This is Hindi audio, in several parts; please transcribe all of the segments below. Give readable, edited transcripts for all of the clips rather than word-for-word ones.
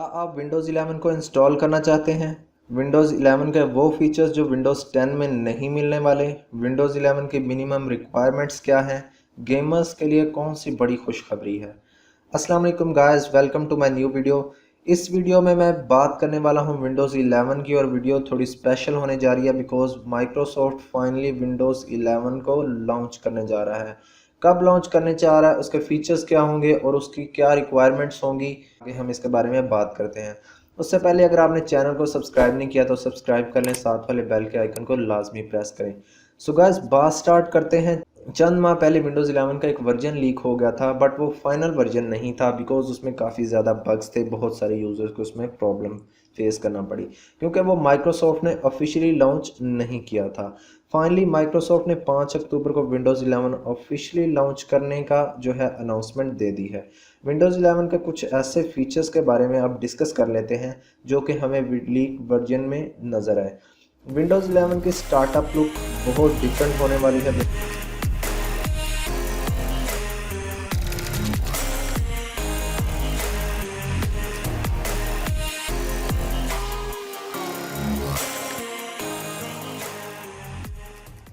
आप विंडोज़ 11 को इंस्टॉल करना चाहते हैं? विंडोज़ 11 के वो फीचर्स जो विंडोज़ 10 में नहीं मिलने वाले, विंडोज़ 11 की मिनिमम रिक्वायरमेंट्स क्या हैं, गेमर्स के लिए कौन सी बड़ी खुशखबरी है। अस्सलाम वालेकुम guys, welcome to my new video. इस वीडियो में मैं बात करने वाला हूं विंडोज़ 11 की, और वीडियो थोड़ी स्पेशल होने जा रही है बिकॉज माइक्रोसॉफ्ट फाइनली विंडोज़ 11 को लॉन्च करने जा रहा है। कब लॉन्च करने जा रहा है, उसके फीचर्स क्या होंगे और उसकी क्या रिक्वायरमेंट्स होंगी, आगे हम इसके बारे में बात करते हैं। उससे पहले अगर आपने चैनल को सब्सक्राइब नहीं किया तो सब्सक्राइब कर लें, साथ वाले बेल के आइकन को लाजमी प्रेस करें। सो गाइस, बात स्टार्ट करते हैं। चंद माह पहले विंडोज़ 11 का एक वर्जन लीक हो गया था, बट वो फाइनल वर्जन नहीं था बिकॉज उसमें काफ़ी ज़्यादा बग्स थे। बहुत सारे यूज़र्स को उसमें प्रॉब्लम फेस करना पड़ी क्योंकि वो माइक्रोसॉफ्ट ने ऑफिशियली लॉन्च नहीं किया था। फाइनली माइक्रोसॉफ्ट ने 5 अक्टूबर को विंडोज़ 11 ऑफिशियली लॉन्च करने का जो है अनाउंसमेंट दे दी है। विंडोज़ 11 के कुछ ऐसे फीचर्स के बारे में अब डिस्कस कर लेते हैं जो कि हमें लीक वर्जन में नज़र आए। विंडोज़ 11 की स्टार्टअप लुक बहुत डिफरेंट होने वाली है।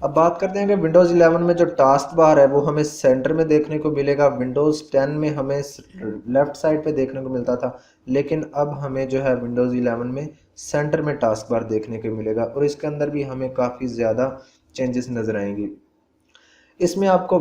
अब बात करते हैं कि विंडोज़ 11 में जो टास्क बार है वो हमें सेंटर में देखने को मिलेगा। विंडोज़ 10 में हमें लेफ़्ट साइड पे देखने को मिलता था, लेकिन अब हमें जो है विंडोज़ 11 में सेंटर में टास्क बार देखने को मिलेगा, और इसके अंदर भी हमें काफ़ी ज़्यादा चेंजेस नज़र आएंगी। इसमें आपको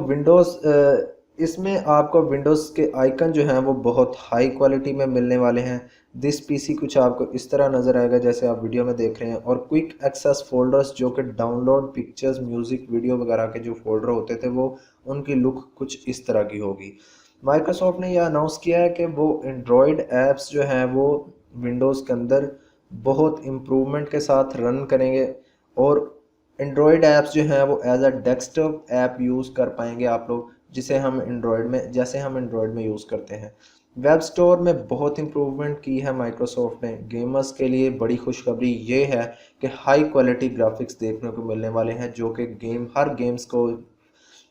विंडोज़ के आइकन जो हैं वो बहुत हाई क्वालिटी में मिलने वाले हैं। दिस पीसी कुछ आपको इस तरह नज़र आएगा जैसे आप वीडियो में देख रहे हैं, और क्विक एक्सेस फोल्डर्स जो कि डाउनलोड पिक्चर्स, म्यूज़िक, वीडियो वगैरह के जो फोल्डर होते थे वो उनकी लुक कुछ इस तरह की होगी। माइक्रोसॉफ्ट ने यह अनाउंस किया है कि वो एंड्रॉयड ऐप्स जो हैं वो विंडोज़ के अंदर बहुत इम्प्रूवमेंट के साथ रन करेंगे, और एंड्रॉयड ऐप्स जो हैं वो as a desktop app use कर पाएंगे आप लोग, जैसे हम एंड्रॉयड में यूज़ करते हैं। वेब स्टोर में बहुत इम्प्रूवमेंट की है माइक्रोसॉफ्ट ने। गेमर्स के लिए बड़ी खुशखबरी ये है कि हाई क्वालिटी ग्राफिक्स देखने को मिलने वाले हैं, जो कि हर गेम्स को,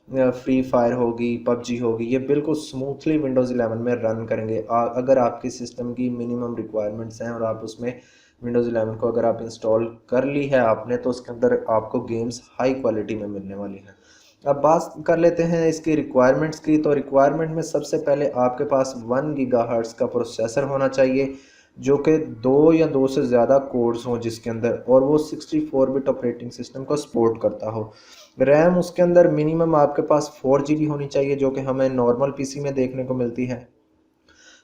फ्री फायर होगी, पबजी होगी, ये बिल्कुल स्मूथली विंडोज़ 11 में रन करेंगे। अगर आपकी सिस्टम की मिनिमम रिक्वायरमेंट्स हैं और आप उसमें विंडोज़ 11 को अगर आप इंस्टॉल कर ली है आपने, तो उसके अंदर आपको गेम्स हाई क्वालिटी में मिलने वाली हैं। अब बात कर लेते हैं इसकी रिक्वायरमेंट्स की। तो रिक्वायरमेंट में सबसे पहले आपके पास 1 गीगाहर्ट्ज़ का प्रोसेसर होना चाहिए, जो कि 2 या 2 से ज़्यादा कोड्स हों जिसके अंदर, और वो 64 बिट ऑपरेटिंग सिस्टम को सपोर्ट करता हो। रैम उसके अंदर मिनिमम आपके पास 4 GB होनी चाहिए, जो कि हमें नॉर्मल पीसी में देखने को मिलती है।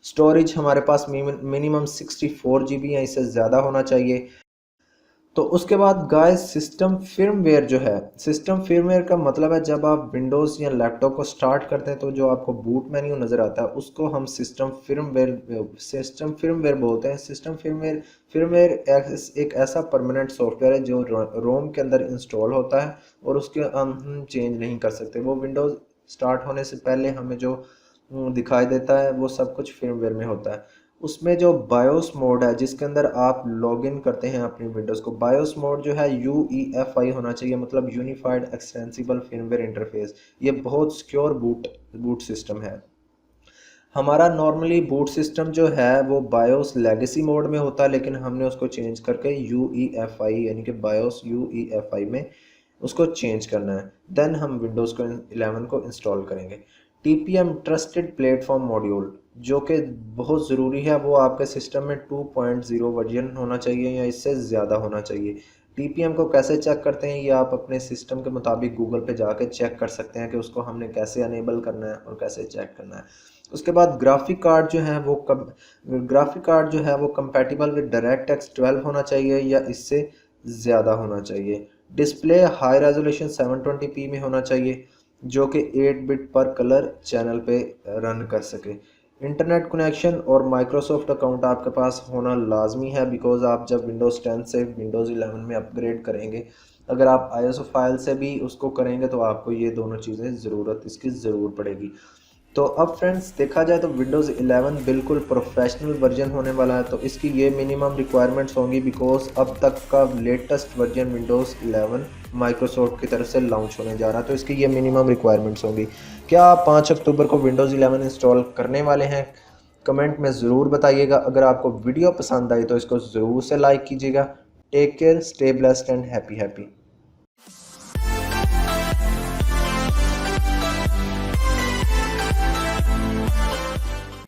स्टोरेज हमारे पास मिनिमम 64 GB या इससे ज़्यादा होना चाहिए। तो उसके बाद गाइस, सिस्टम फिर्मवेयर का मतलब है जब आप विंडोज़ या लैपटॉप को स्टार्ट करते हैं तो जो आपको बूट मेन्यू नज़र आता है उसको हम सिस्टम फिर्मवेयर बोलते हैं। फिर्मवेयर एक ऐसा परमानेंट सॉफ्टवेयर है जो रोम के अंदर इंस्टॉल होता है, और उसके हम चेंज नहीं कर सकते। वो विंडोज़ स्टार्ट होने से पहले हमें जो दिखाई देता है वो सब कुछ फिर्मवेयर में होता है। उसमें जो बायोस मोड है जिसके अंदर आप लॉगिन करते हैं अपनी विंडोज़ को, बायोस मोड जो है UEFI होना चाहिए, मतलब यूनिफाइड एक्सटेंसिबल फिर्मवेयर इंटरफेस। ये बहुत सिक्योर बूट सिस्टम है। हमारा नॉर्मली बूट सिस्टम जो है वो बायोस लेगेसी मोड में होता है, लेकिन हमने उसको चेंज करके UEFI यानी कि बायोस UEFI में उसको चेंज करना है। देन हम विंडोज़ को 11 को इंस्टॉल करेंगे। TPM ट्रस्टेड प्लेटफॉर्म मॉड्यूल जो कि बहुत ज़रूरी है, वो आपके सिस्टम में 2.0 वर्जन होना चाहिए या इससे ज़्यादा होना चाहिए। TPM को कैसे चेक करते हैं, ये आप अपने सिस्टम के मुताबिक गूगल पे जाके चेक कर सकते हैं कि उसको हमने कैसे अनेबल करना है और कैसे चेक करना है। उसके बाद ग्राफिक कार्ड जो है वो कंपैटिबल विद डायरेक्ट एक्स 12 होना चाहिए या इससे ज़्यादा होना चाहिए। डिस्प्ले हाई रेजोल्यूशन 720p में होना चाहिए, जो कि 8 बिट पर कलर चैनल पे रन कर सके। इंटरनेट कनेक्शन और माइक्रोसॉफ्ट अकाउंट आपके पास होना लाजमी है, बिकॉज आप जब विंडोज़ 10 से विंडोज़ 11 में अपग्रेड करेंगे, अगर आप ISO फाइल से भी उसको करेंगे तो आपको ये दोनों चीज़ें इसकी ज़रूर पड़ेगी। तो अब फ्रेंड्स, देखा जाए तो विंडोज़ 11 बिल्कुल प्रोफेशनल वर्जन होने वाला है, तो इसकी ये मिनिमम रिक्वायरमेंट्स होंगी बिकॉज अब तक का लेटेस्ट वर्जन विंडोज़ 11 माइक्रोसॉफ्ट की तरफ से लॉन्च होने जा रहा है, तो इसकी ये मिनिमम रिक्वायरमेंट्स होंगी। क्या आप 5 अक्टूबर को विंडोज़ 11 इंस्टॉल करने वाले हैं? कमेंट में ज़रूर बताइएगा। अगर आपको वीडियो पसंद आई तो इसको ज़रूर से लाइक कीजिएगा। Take care, stay blessed and happy happy.